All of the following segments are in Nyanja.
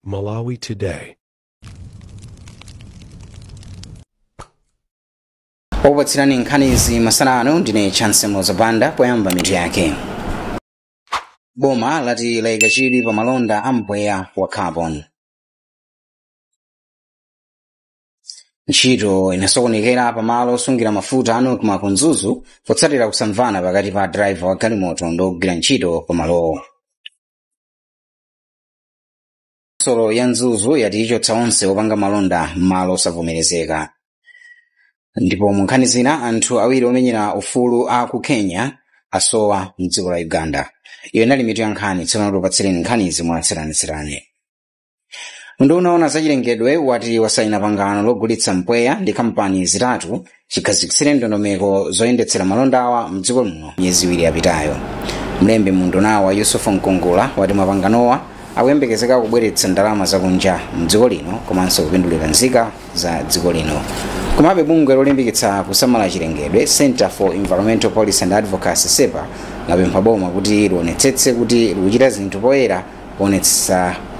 Malawi Today. Okupatsirani nkhanizi masanano ndine Chance Mozabanda poyamba mitu yake. Boma lati layika chidwi pa malonda a mpweya wa carbon. Ntchito inasokonekera pamalo osungira mafuta anu kumakunzuzu potsatira kusamvana pakati pa driver wa galimoto ndi ogwira ntchito pamalowo. Solo ya Nzuzu yati ichotsa onse opanga malonda m'malo osavomerezeka. Ndipo mu nkhani zina anthu awiri omenyera ufulu a ku Kenya asowa m'dziko la Uganda. Iyo inali mitu ya nkhani tsopano tupatsireni nkhanizi mwatsatanetsatane. Mundu unaona zachilengedwe wati wasaina pangano logulitsa mpweya ndi kampani zitatu chikhazikitsire ndondomeko zoyendetsera malonda awa m'dziko muno miyezi iwiri yapitayo. Mlembi mundu nawa Yusufu Nkungula wati mapanganowa akuyembekezeka kubweretsa ndalama zakunja m'dziko lino komanso kupindulira nzika za dziko lino. Komabe bungwe lolimbikitsa kusamala chilengedwe Center for Environmental Policy and Advocacy CEPA lapempha boma kuti lionetsetse kuti likuchita zinthu poyera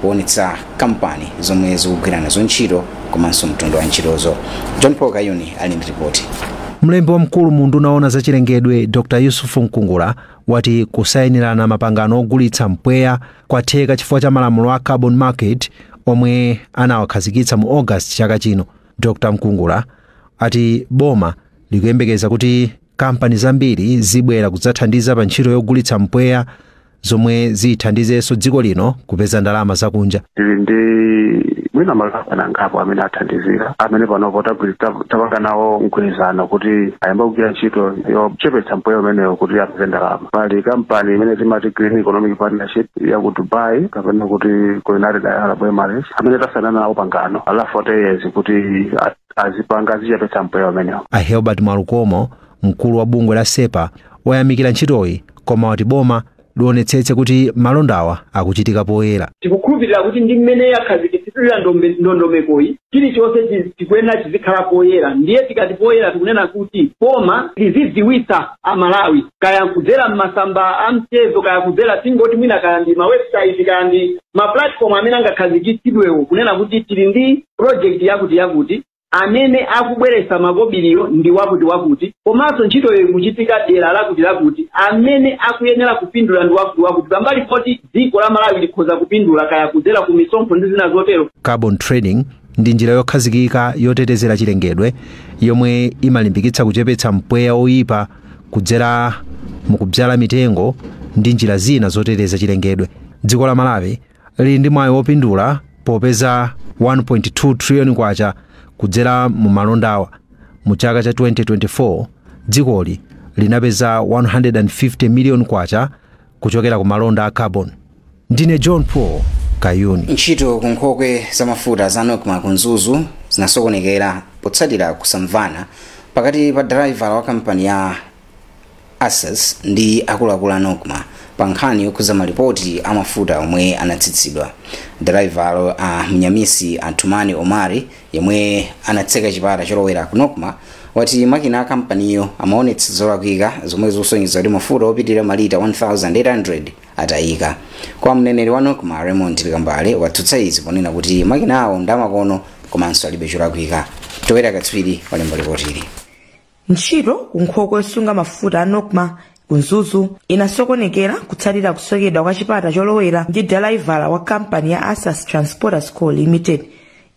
kuonetsa kampani zomwe zikugwira nazo ntchito komanso mtundu wa ntchitozo. John Paul Kayuni ali ndi ripoti. Mlembi wamkulu mundu unaona zachilengedwe Dr. Yusufu Nkungula wati kusayinirana mapangano ogulitsa mpweya kwatheka chifukwa cha malamulo a carbon market omwe anawakhazikitsa mu August chaka chino. Dr. Nkungula ati boma likuyembekeza kuti kampani zambiri zibwera kudzathandiza pa ntchito yogulitsa mpweya zomwe zithandizenso dziko lino kupeza ndalama zakunja. Ndi mwina malapana ngapo amene athandizira amene panopo tapanga nawo mgwirizano kuti ayamba kugwira ntchito yochepetsa mpweya umenewo kuti apeze ndalama. Pali kampani imene timati Green Economic Partnership ya ku Dubai kapena kuti ku United Arab Emirates amene tasaina nawo pangano ala 40 years kuti azipanga zichepetsa mpweya umenewo. Hilbert Mwalukomo mkulu wa bungwe la CEPA wayamikira ntchitoyi koma wati boma lionetsetse kuti malondawa akuchitika poyera. Tikukhulupirira kuti ndi mmene yakhazikitsidwira ndondomekoyi chilichonse chikuyenera chizikhala poyera. Ndiye tikati poyera tikunena kuti boma lizidziwitsa amalawi kaya kudzera m'masamba a mchezo kaya kudzera tingoti mwina kaya ndi mawebsite kaya ndi maplatform amene angakhazikitsidwewo kunena kuti tili ndi project yakuti amene akubweretsa makobiriyo ndi wakuti komanso ntchito yo ikuchitika dera lakuti amene akuyenera kupindula ndi wakuti pambali poti dziko la Malawi likhoza kupindula kaya kudzera ku misonkho ndi zina zotero. Carbon trading ndi njira yokhazikika yotetezera chilengedwe yomwe imalimbikitsa kuchepetsa mpweya oyipa kudzera mukubyala mitengo ndi njira zina zoteteza chilengedwe. Dziko la Malawi lili ndi mwayi wopindula popeza 1.2 trillion kwacha kudzera mu malondawa. Mu chaka cha 2024 dzikoli linapeza 150 million kwacha kuchokera ku malonda a carbon. Ndine John Paul Kayuni. Ntchito ku nkhokwe za mafuta za Nokma ku Nzuzu zinasokonekera potsatira kusamvana pakati pa driver wa kampani ya Access ndi akuluakulu a Nokma pa nkhani yokhuza malipoti a mafuta omwe anatsitsidwa. Driver a Mnyamisi Athumani Omari yemwe anatseka chipata cholowera ku Nokma wati makina a kampaniyo amaonetsa zolakwika zomwe zosonyeza kuti mafuta opitirira malita 1800 atayika. Kwa mneneri wa Nokma Raymond Likambale watsutsa izi ponena kuti makina awo ndamakono komanso alibe cholakwika. Towera katswiri walemba ripotili. Ntchito ku nkhokwe yosunga mafuta a Nokma ku Nzuzu inasokonekera kutsatira kusokedwa kwa chipata cholowera ndi driver wa kampani ya Access Transporters Co Limited.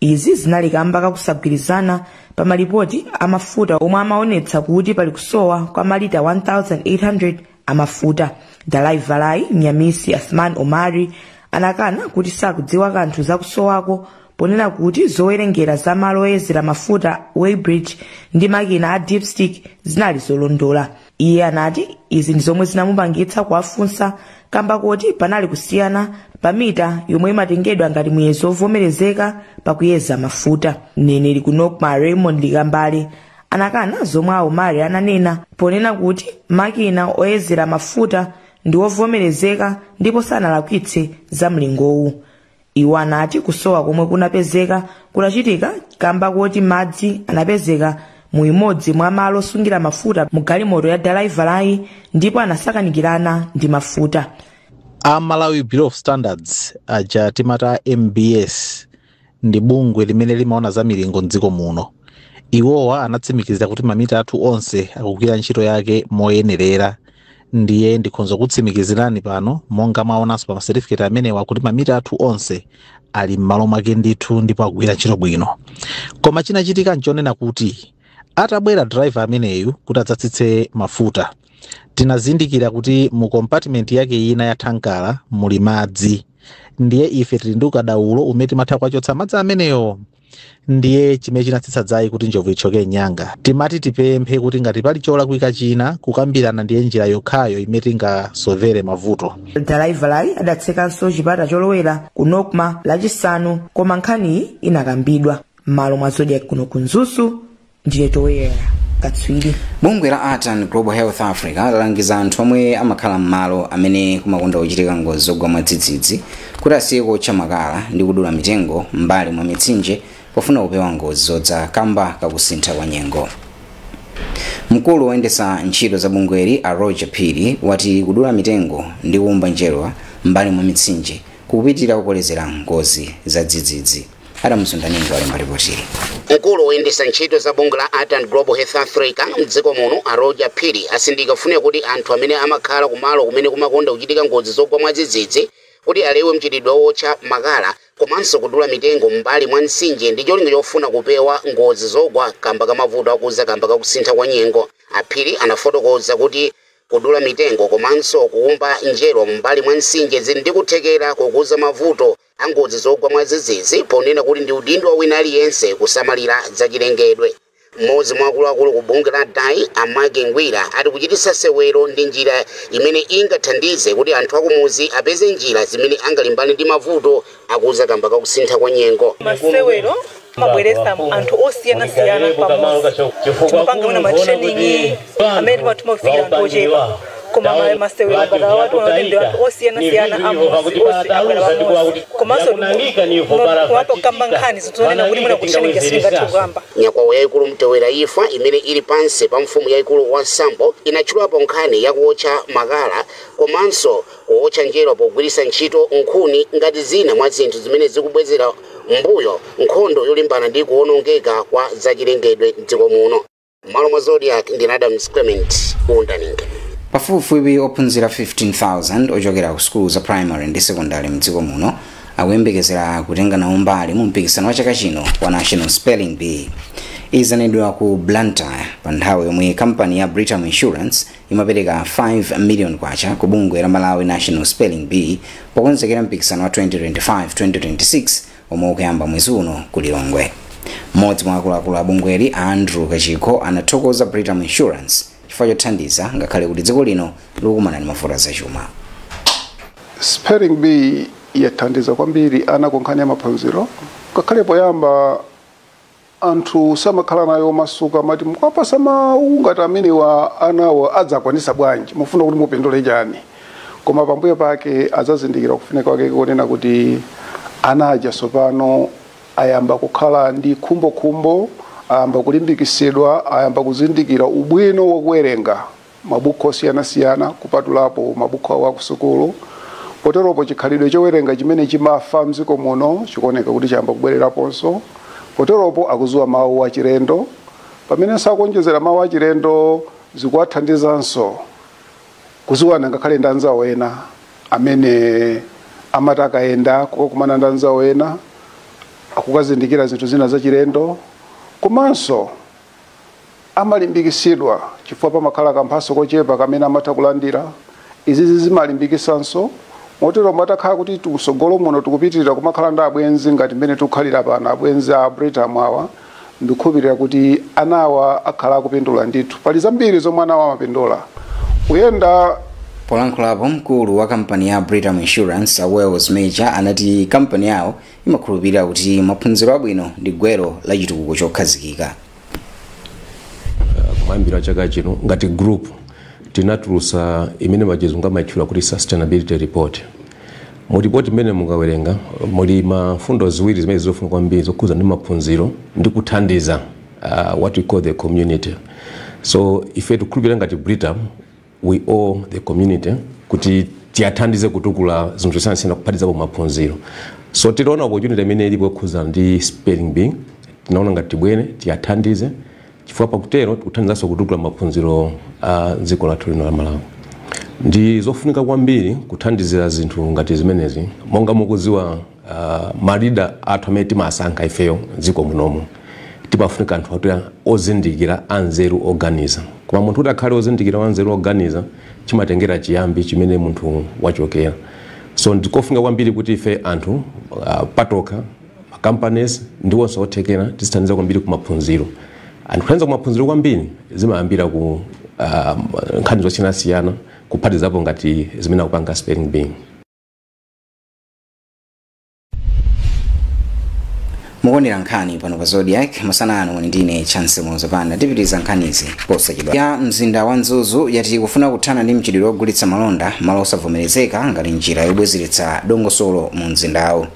Izi zinali kamba kakusagwirizana pa malipoti a mafuta omwe amaonetsa kuti pali kusowa kwa malita 1800 amafuta. Driver Mnyamisi Athumani Omari anakana kuti sakudziwa kanthu zakusowako ponena kuti zowerengera za malo oyezera mafuta weighbridge ndi makina a dipstick zinali zolondola. Iye anati izi ndi zomwe zinamupangitsa kuwafunsa kamba kuti panali kusiyana pa mita yomwe imatengedwa ngati muyezo ovomerezeka pakuyeza mafuta. Mneneri ku Nokma Raymond Likambale anakana zomwe Omari ananena ponena kuti makina oyezera mafuta ndi ovomerezeka ndipo sanalakwitse za mlingowu. Iwo anati kusowa komwe kunapezeka kunachitika kamba kuti madzi anapezeka mu imodzi mwa malo osungira mafuta mu galimoto ya driver ndipo anasakanikirana ndi mafuta. Malawi Bureau of Standards aja timata MBS ndi bungwe limene limaona za milingo mdziko muno. Iwowa anatsimikiza kuti mamita athu onse akugwira ntchito yake moyenerera. Ndiye ndikhonza kutsimikizirani pano monga maonanso pa certificate amenewa kuti mamita athu onse ali m'malo mwake ndithu ndipo akugwira ntchito bwino. Koma chinachitika nchonena kuti atabwera driver ameneyu kuti adzatsitse mafuta, tinazindikira kuti mu compartment yake ina ya tankala muli madzi. Ndiye ife tili ndi ukadaulo umene timatha kuchotsa madzi ameneyo. Ndiye chimene chinatsitsa dzayi kuti njovu ichoke nyanga. Timati tipemphe kuti ngati pali cholakwika china kukambirana ndiye njira yokhayo imene tingasovere mavuto. Driver adatsekanso chipata cholowera ku Nokma lachisanu, koma nkhani inakambidwa. Malo mwa Zodiac kuno kunzusu ndiye toyera katswiri. Bungwe la Art and Global Health Africa lalangiza anthu omwe amakhala m'malo amene kumakonda kuchitika ngozi zogwa mwadzidzidzi kuti asiye kotcha makala ndi kudula mitengo m'mbali mwa mitsinje pofuna kupewa ngozi zodza kamba kakusintha kwa nyengo. Mkulu woyendetsa ntchito za bungweli a Roger Phiri wati kudula mitengo ndi kuwumba njerwa m'mbali mwa mitsinje kupitira kukolezera ngozi za dzidzidzi. Adamusondaninga wali mbaripotiri. Mkulu woyendetsa ntchito za bungwe la Art and Global Health Africa mdziko muno a Roger Phiri asindika fune kuti anthu amene amakhala kumalo kumene kumakonda kuchitika ngozi zogwa mwadzidzidzi kuti alewe mchitidwe wotcha makala komanso kudula mitengo m'mbali mwa mtsinje ndi cholinga chofuna kupewa ngozi zogwa kamba kamavuto akuza kamba kakusintha kwa nyengo. Phiri anafotokoza kuti kudula mitengo komanso kuwumba njerwa m'mbali mwa mtsinje zili ndi kuthekera kukuza mavuto angozi zogwa mwadzidzidzi ponena kuti ndi udindo wa wina aliyense kusamalira zachilengedwe. Mmodzi mwa akuluakulu ku bungwe la DAI Amage Ngwira ati kuchititsa sewero ndi njira imene ingathandize kuti anthu akumuzi apeze njira zimene angalimbane ndi mavuto akuza kamba kakusintha kwa nyengo. Masewero mabweresa anthu osiyanasiyana pamodzi. Timapanga muna matraining amene timafikira anthu ochepa. Koma masewero ngata watu wanatende anthu osiyanasiyana amuzi pamodzi. Komanso wapo kamba nkhani zitonena kuti muna kutraining yasingathe kugamba. Nyakwawa yayikulu Mtewera Imfa imene ili pansi pa mfumu yayikulu wa Sambo inatchulapo nkhani yakuotcha makala komanso kuotcha njerwa pogwiritsa ntchito nkhuni ngati zina mwa zinthu zimene zikubwezera mbuyo nkhondo yolimbana ndi kuwonongeka kwa zachilengedwe m'dziko muno. Malo mwa Zodiac ndi Adams Clement Undaninga. Pafupifupi ophunzira 15,000 ochokera ku skulu za primary ndi secondary m'dziko muno akuyembekezera kutenga nawo mbali mu mpikisano wa chaka chino wa National Spelling Bee. Izanidwa ku Blantyre pa nthawi yomwe kampani ya Britam Insurance imapereka 5 million kwacha ku bungwe la Malawi National Spelling Bee pokonzekera mpikisano wa 2025-2026 omwe ukuyamba mwezi uno ku Lilongwe. Mmodzi mwa akuluakulu a bungweli Andrew Kachiko anathokoza Britam Insurance chifukwa chothandiza ngakhale kuti dziko lino likumana ndi mavuto zachuma. Spelling Bee yathandiza kwambiri ana kunkhani ya maphunziro. Ngakhale poyamba anthu samakhala nayo masuka mati mukapasa mawu ngati amene wa anawo adzakwanisa bwanji mufuna kuti mupindule chani. Koma pambuyo pake azazindikira kufunika kwake kunena kuti ana aja tsopano ayamba kukhala ndi khumbo ayamba kulimbikisidwa ayamba kuzindikira ubwino wokuwerenga mabuku osiyanasiyana kupatulapo mabuku awo akusukulu. Poteropo chikhalidwe chowerenga chimene chimafa mdziko muno chikuoneka kuti chayamba kubwereraponso. Poteropo akuzuwa mawu achilendo pamene sakuonjezera mawu achilendo zikuwathandizanso kuziwana ngakhale ndi anzawo ena amene amati akayenda kukakumana ndi anzawo ena akukazindikira zinthu zina zachilendo. Komanso amalimbikisidwa chifukwa pamakhala kamphaso kochepa kamene amatha kulandira. Izi zimalimbikisanso motero matakhala kuti tusogolo muno tikupitirira kumakhala ndi abwenzi ngati mmene tikukhalira pano abwenzi a Britam awa ndikukhulupirira kuti anawa akhala akupindula ndithu. Pali zambiri zomwe anawa amapindula kuyenda. Polankhulapo mkulu wa kampani ya Britam Insurance a Wells Major anati kampani yawo imakhulupirira kuti maphunziro abwino ndi gwero la chitukuko chokhazikika. Kumayambira chaka chino ngati group tinatulusa imene machizungu amatchula kuti sustainability report. Mu report imene mukawerenga muli mafundo ziwiri zimene zofuna kwambiri zokhuza ndi maphunziro ndi kuthandiza what we call the community. So ife tikukhulupirira ngati Britam we owe the community kuti tiyathandize kutukula zinthu zosiyanasiyana kuphatizapo maphunziro. So titaona opportunity imene ilipo kukhuza ndi spelling bee, tinaona ngati tibwere tiyathandize chifukwa pakutero tikuthandizanso kutukula maphunziro a dziko lathu lino la Malawi. Ndi zofunika kwambiri kuthandizira zinthu ngati zimenezi, monga mukudziwa malida athu amene timasankha ifeyo dziko munomu timafunika anthu oti ozindikira anzeru oganiza. Koma munthu kuti akhale ozindikira anzeru oganiza chimatengera chiyambi chimene munthu wachokera. So ndikofunika kwambiri kuti ife anthu patoka companies ndiwonso othekera tisithandiza kwambiri ku maphunziro. Anthu kuthandiza ku maphunziro kwambiri zimayambira ku nkhani zosiyanasiyana kuphatizapo ngati zimene akupanga spelling bee. mukuonera nkhani pano pa Zodiac masanano ndine Chance Mozapanda tipitiriza nkhanizi posachedwa. Ya mzinda wa Nzuzu yati kufuna kuthana ndi mchitidwe wogulitsa malonda malo osavomerezeka ngati njira yobwezeretsa dongosolo mu mzindawo.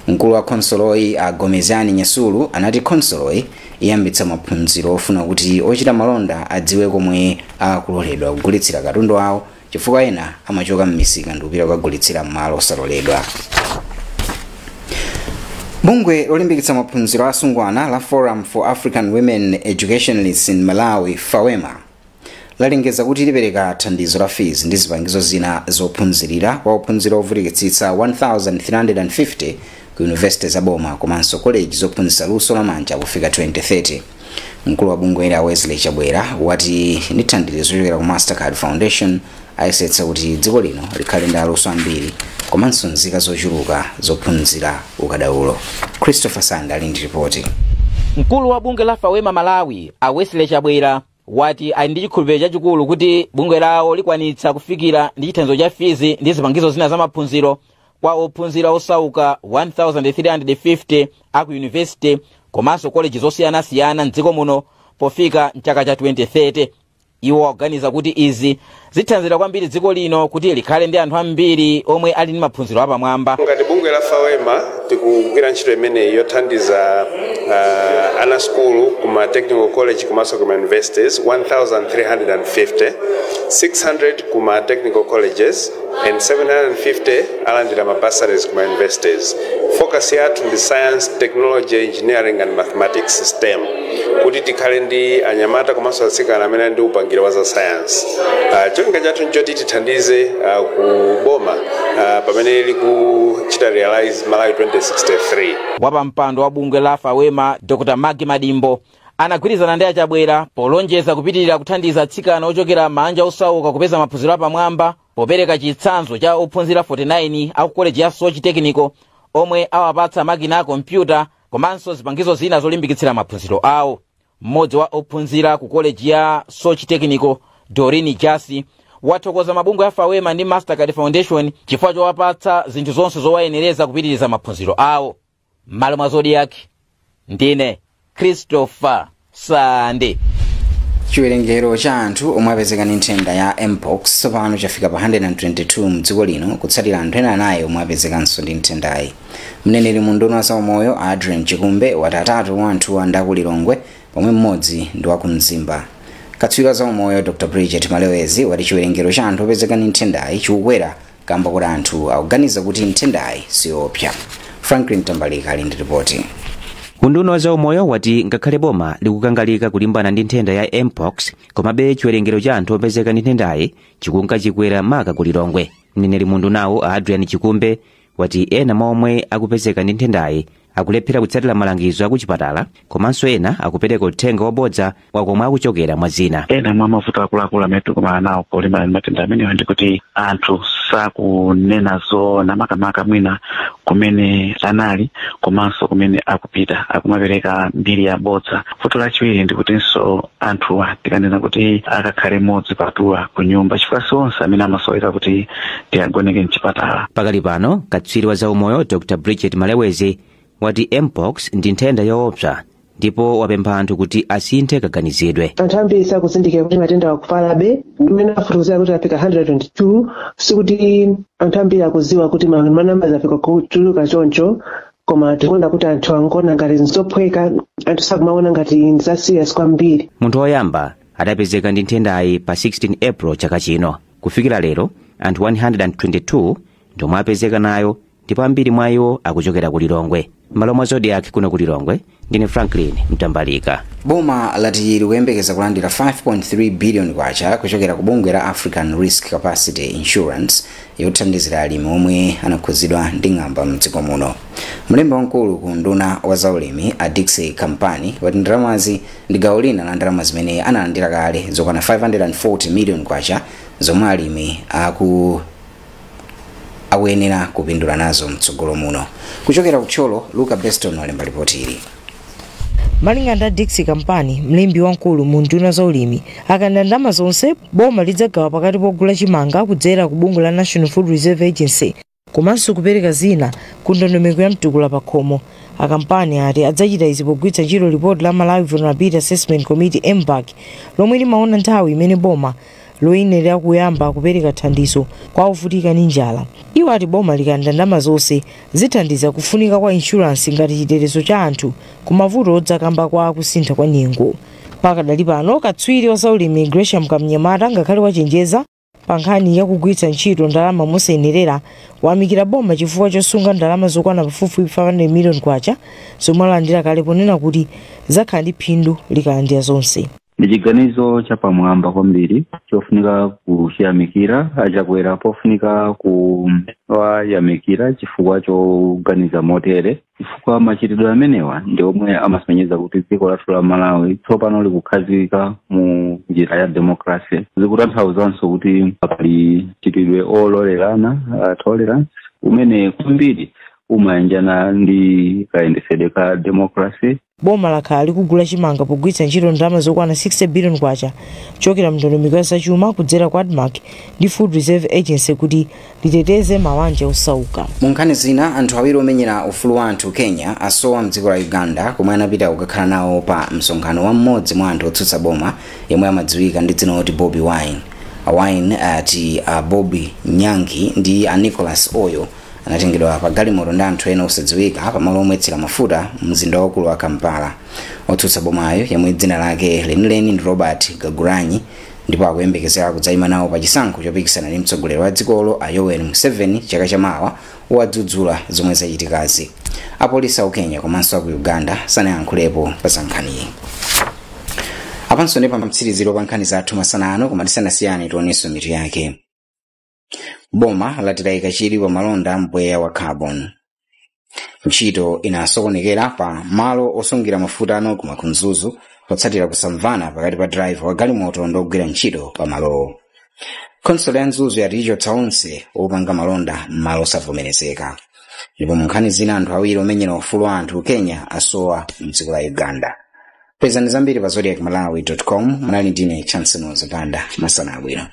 Mkulu wa konsoloyi Gomezani Nyasulu anati konsoloyi iyambitsa maphunziro ofuna kuti ochita malonda adziwe komwe akuloledwa kugulitsira katundu awo chifukwa ena amachoka m'misika ndi kupita kukagulitsira m'malo osaloledwa. Bungwe lolimbikitsa maphunziro asungwana la Forum for African Women Educationalists in Malawi FAWEMA lalengeza kuti lipereka thandizo la fees ndi zipangizo zina zophunzirira kwa ophunzira ovutikitsitsa 1350 ku university za boma komanso college zophunzitsa luso la manja kufika 2030. Mkulu wa bungwe la Wesley Chabwera wati ndi thandizo zochokera ku Mastercard Foundation ayesetsa kuti dziko lino likhale ndi aluso ambiri komanso nzika zochuluka zophunzira ukadaulo. Christopher Sanda ali ndi ripoti. Mkulu wa bungwe la FAWEMA Malawi Wesley Chabwera wati ali ndi chikhulupiriro chachikulu kuti bungwe lawo likwanitsa kufikira ndi chithandizo cha fees ndi zipangizo zina za maphunziro kwa ophunzira osauka 1350 aku university komanso college zosiyanasiyana mdziko muno pofika mchaka cha 2030. Iwo waganiza kuti izi zithandiza kwambiri dziko lino kuti likhale ndi anthu ambiri omwe ali ndi maphunziro apamwamba. Ngati bungwe la FAWEMA tikugwira ntchito imene yothandiza ana school kuma technical college komanso kuma universities 1350, 600 kuma technical colleges and 750 alandira mabursaries kuma universities. Focus yathu ndi science, technology, engineering and mathematics STEM kuti tikhale ndi anyamata komanso atsikana amene ndi upangiri wa za science. Cholinga chathu nchoti tithandize kuboma pamene likuchita realize Malawi 2063. Wapampando wa bungwe la FAWEMA Dr. Magi Madimbo anagwirizana ndi Chabwera polonjeza kupitirira kuthandiza atsikana ochokera manja osauka kupeza maphunziro apamwamba popereka chitsanzo cha ophunzira 49 aku college ya Sochi Technical omwe awapatsa makina a kompyuta komanso zipangizo zina zolimbikitsira maphunziro awo. Mmodzi wa ophunzira ku college ya Sochi Technical Dorini Jasi wathokoza mabungwe ya FAWEMA ndi Mastercard Foundation chifukwa chowapatsa zinthu zonse zowayenereza kupitiriza maphunziro awo. Malo mwa Zodiac ndine Christopher Sande. Chiwerengero cha anthu omwe apezeka ndi nthenda ya mpox tsopano chafika pa 122 mdziko lino kutsatira anthu ena anayi omwe apezekanso ndi nthendayi. Mneneri mu nduna za umoyo Adrian Chikumbe wati atatu wa anthu andaku Lilongwe pomwe mmodzi ndi wa ku Mzimba. Katswiri za umoyo Dr. Bridget Malewezi wati chiwerengero cha anthu opezeka ndi nthendayi chikukwera kamba kuti anthu akuganiza kuti nthendayi siopsa. Franklin Tambalika ali ndi ripoti. Unduna wa umoyo wati ngakhale boma likukangalika kulimbana ndi nthenda ya mpox komabe chiwerengero cha anthu opezeka ndi nthendayi chikunka chikwera maka ku Lilongwe. Mneneri mu ndunawo Adrian Chikumbe wati ena momwe akupezeka ndi nthendayi akulephera kutsatira malangizo akuchipatala komanso ena akupereka uthenga wabodza wakomwe akuchokera mwa zina. Ena mwa mavuto akuluakulu amene tikumana nawo polimbana ndi matenda amenewa ndi kuti anthu sakunena zoona makamaka mwina kumene anali komanso kumene akupita akumapereka mbiri yabodza. Vuto lachiwiri ndi kutinso anthu tikanena kuti akakhale modzi patuwa ku nyumba chifukwa sonse amene amasoweka kuti tiagoneke mchipatala. Pakali pano katswiri wa zaumoyo Dr. Bridget Malewezi wati mpox ndi nthenda yoopsa ndipo wapempha anthu kuti asinthe kaganizidwe. Anthu ambiri sakuzindikira kuti matenda akufalabe mmene afutukuzira kuti afika 122 sikuti anthu ambiri akuziwa kuti manamba afika kuchuluka choncho koma tikuona kuti anthu angona ngati nzophweka anthu sakumaona ngati ndi serious kwambiri. Munthu woyamba adapezeka ndi nthendayi pa 16 April chaka chino. Kufikira lero anthu 122 ndomwe apezeka nayo ndipo ambiri mwa iwo akuchokera ku Lilongwe. Malo mwa Zodiac kuno ku Lilongwe, ndine Franklin Mtambalika. Boma lati likuyembekeza kulandira 5.3 billion kwacha kuchokera ku bungwe la African Risk Capacity Insurance yothandizira alimi omwe anakhuzidwa ndi ng'amba mdziko muno. Mlembi wamkulu ku nduna wa zaulimi a Dixie Kampani wati ndalamazi ndi gawo lina la ndalama zimene analandira kale zokwana 540 million kwacha zomwe alimi akuyenera kupindula nazo mtsogolo muno. Kuchokera kucholo, Luca Beston walemba ripoti ili. Malinga ndi Dixie Kampani, mlembi wamkulu mu nduna zaulimi, akanda ndalama zonse boma lidzagawa pakati pogula chimanga kudzera ku bungwe la National Food Reserve Agency komanso kupereka zina ku ndondomeko ya mtukula pa khomo. Akampani ati adzachita izi pogwiritsa ntchito report la Malawi Vulnerability Assessment Committee MVAC lomwe limaona nthawi imene boma loyenera kuyamba kupereka thandizo kwa ovutika ndi njala. Iwo ati boma likanda ndalama zonse zithandiza kufunika kwa insurance ngati chitetezo cha anthu ku mavuto odzakamba kwa kusintha kwa nyengo. Pakadali pano katswiri wa zaulimi Gresham Kamnyamata ngakhale wachenjeza pa nkhani ya kugwiritsa ntchito ndalama mosayenerera, wayamikira boma chifukwa chosunga ndalama zokwana pafupifupi 500 million kwacha zomwe alandira kale ponena kuti zakhala ndi phindu likalandira zonse. Ndi chiganizo chapamwamba kwambiri chofunika kuchiyamikira, achakwera pofunika kuwayamikira chifukwa choganiza motere, chifukwa machitidwe amenewa ndi omwe amasemenyeza kuti dziko lathu la Malawi tsopano likukhazika mu njira ya demokrasi. Zikutanthauzanso kuti pali chitidwe ololerana, tolerance, umene kwambiri umayanjana ndi kayendesedwe ka demokrasi. Boma lakhala likugula chimanga pogwiritsa ntchito ndalama zokwana 60 billion kwacha kuchokera mndondomeko ya zachuma kudzera kwa ADMAC ndi Food Reserve Agency kuti liteteze mabanja osauka. Mu nkhani zina, anthu awiri omenyera ufulu wa anthu Kenya asowa mdziko la Uganda komwe anapita kukakhala nawo pa msonkhano wa mmodzi mwa anthu otsutsa boma yemwe amadziwika ndi dzina loti Bobi Wine. Wine ati Bobi Nyangi ndi Nicholas Oyo anatengedwa pa galimoto ndi anthu ena osadziwika pamalo omwetsera mafuta mzinda wakulu wa Kampala. Otsutsa bomayo yemwe dzina lake lenileni ndi Robert Gaguranyi ndipo akuyembekezera kudzayima nawo pa chisankho chopikisana ndi mtsogoleri wa dzikolo Yoweri Museveni chaka chamawa wadzudzula zomwe zachitikazi. Apolisi a Kenya komanso a ku Uganda sanayankhulepo pa nkhaniyi. Apanso ndipo pamtsiriziro pa nkhani zathu masanano koma tisanasiyane tionenso mitu yake. Boma latayika chidwi pa malonda mpweya wa carbon. Ntchito inasokonekera pa malo osungira mafuta anoguma ku Mzuzu potsatira kusamvana pakati pa driver wa galimoto ndi ogwira ntchito pa malowo. Konsolo ya Mzuzu yati ichotsa onse opanga malonda m'malo osavomerezeka. Ndipo mu nkhani zina, anthu awiri omenyera ufulu wa anthu Kenya asowa mdziko la Uganda. Pezani zambiri pa zodiacmalawi.com. Munali ndine Chancellor Zopanda. Masana abwino.